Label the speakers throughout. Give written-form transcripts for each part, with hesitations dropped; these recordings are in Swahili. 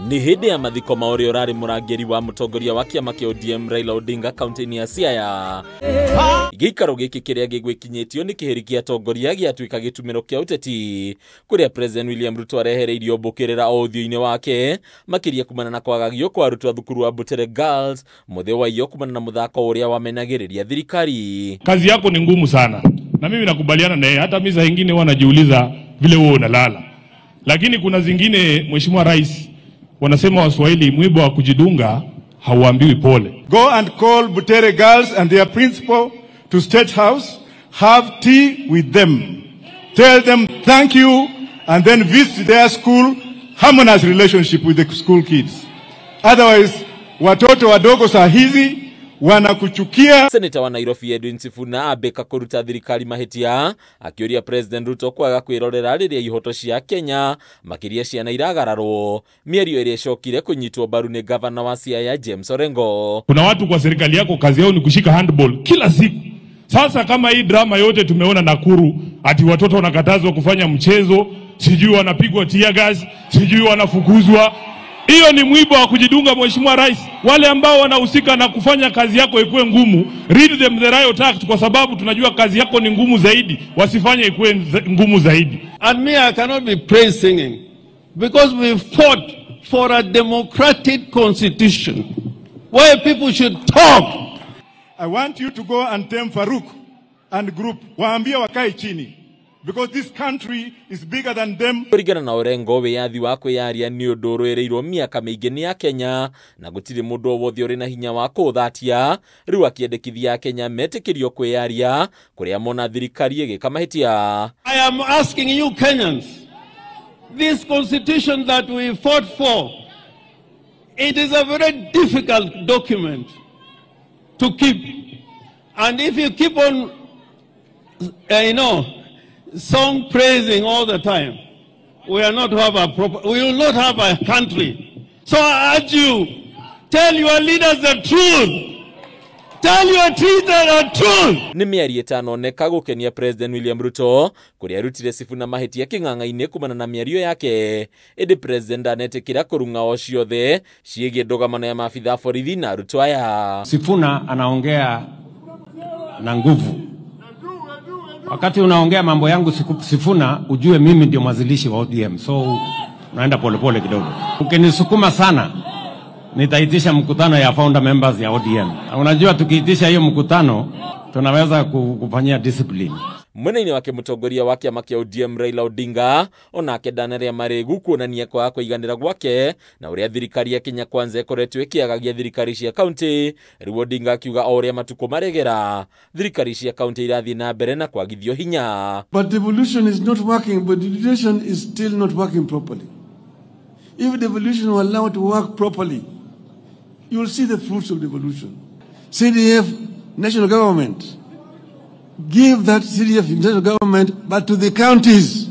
Speaker 1: Ni hĩndĩ ya mathiko ma ũrĩa ũrarĩ mũrangĩri wa mũtongoria wa kĩama kĩa ODM Raila Odinga kaunti-inĩ ya Siaya. Gĩikaro gĩkĩ kĩrĩa gĩgwĩkinyĩtio nĩ kĩheri kĩa atongoria gĩatuĩka gĩtumĩro kĩa ũteti, kũrĩa President William Ruto arehereirio mbũkĩrĩra o ũthiũ-inĩ wake, makĩria kumana na kwagagio kwa arutwo a thukuru wa Butere Girls, mũthia wa iyo kumana na mũthako ũrĩa wamenagĩrĩria thirikari.
Speaker 2: Kazi yako ni ngumu sana, na mimi nakubaliana naye. Hata mimi saa nyingine wanajiuliza vile wewe unalala, lakini kuna zingine Mheshimiwa Rais, wanasema Waswahili, mwiba wa kujidunga hauambiwi pole.
Speaker 3: Go and call Butere Girls and their principal to State House, have tea with them, tell them thank you, and then visit their school, harmonize relationship with the school kids. Otherwise, watoto wadogo saa hizi wanakuchukia.
Speaker 1: Seneta wa Nairobi Edwin Sifuna abeka kuruta thirikari mahitia, akĩũria President Ruto kwaga kwĩrorera rĩrĩa ihoto cia Kenya makĩria ciana iragararwo, mĩario ĩrĩa ĩcokire kũnyitwo mbaru nĩ gavana wa Siaya James Orengo.
Speaker 2: Kuna watu kwa serikali yako kazi yao ni kushika handball kila siku. Sasa kama hii drama yote tumeona Nakuru, ati watoto wanakatazwa kufanya mchezo, sijui wanapigwa tear gas, sijui wanafukuzwa. Hiyo ni mwiba wa kujidunga, Mheshimiwa Rais. Wale ambao wanahusika na kufanya kazi yako ikuwe ngumu, read them the riot act, kwa sababu tunajua kazi yako ni ngumu zaidi, wasifanye ikuwe ngumu zaidi.
Speaker 4: And me, I cannot be praise singing, because we fought for a democratic constitution where people should talk.
Speaker 3: I want you to go and tell Farouk and group, waambie wakae chini, because this country is bigger than them.
Speaker 1: Kũringana na Orengo, wĩyathi wa kwĩyaria nĩ ũndũ ũrũĩrĩirwo mĩaka mĩingĩ nĩ ya Kenya, na gũtirĩ mũndũ o wothe ũrĩ na hinya wa kũũthatia. Rĩu akĩendekithia Kenya metĩkĩrio kwĩyaria kũrĩa mona thirikari ĩgĩka mahĩtia.
Speaker 4: I am asking you Kenyans, this constitution that we fought for, it is a very difficult document to keep. And if you keep on, song praising all the time, we will not have a country. So I urge you, tell your leaders the truth. Tell your leaders the truth.
Speaker 1: Nĩ mĩario ĩtanoneka gũkenia President William Ruto, kũrĩa arutire Sifuna mahĩtia kĩng'ang'a-inĩ kumana na mĩario yake. Ĩndĩ President anetĩkĩra kũrung'a o ciothe ciĩgiĩ ndũgamano ya maabitha borithi na arutwo aya.
Speaker 5: Sifuna anaongea na nguvu. Wakati unaongea mambo yangu Sifuna, ujue mimi ndio mwanzilishi wa ODM. So naenda polepole kidogo. Ukinisukuma sana, nitaitisha mkutano ya founder members ya ODM. Unajua tukiitisha hiyo mkutano, tunaweza kufanyia discipline.
Speaker 1: Mwena-inĩ wake mũtongoria wa kĩama kĩa ODM Raila Odinga onake ndaneria marĩgu kuonania kwaga kũiganĩra gwake na ũrĩa thirikari ya Kenya Kwanza ĩkoretwo ĩkĩagagia thirikari cia kaunti. Rĩu Odinga akiuga o ũrĩa matukũ maregera, thirikari cia kaunti irathiĩ na mbere na kwagithio hinya.
Speaker 6: But devolution is not working, but devolution is still not working properly. If devolution were allowed to work properly, you will see the fruits of devolution. CDF, national government, give that CDF national government, but to the counties,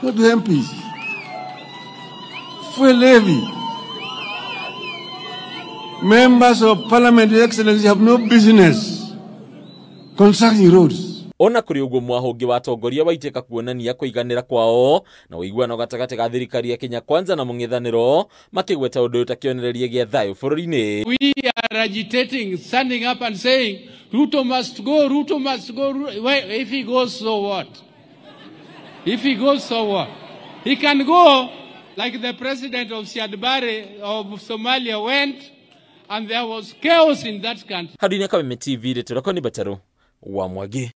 Speaker 6: not to MPs. Fuel levy. Members of Parliament, Your Excellency, have no business constructing roads.
Speaker 1: Ona kũrĩ ũguo mwahũngĩ wa atongoria waitĩka kuonania kũiganĩra kwao na ũiguano gatagatĩ ga thirikari ya Kenya Kwanza na mũng'ethanĩro, makĩgweta ũndũ ũyũ ta kĩonereria gĩa thayũ bũrũri-inĩ.
Speaker 7: We are agitating, standing up and saying, Ruto must go, Ruto must go. Well, if he goes, so what? If he goes, so what? He can go like the president of Siad Barre of Somalia went, and there was chaos in that country.
Speaker 1: Hadini Kameme TV, Retoro Koni Bataro, wa Mwagi.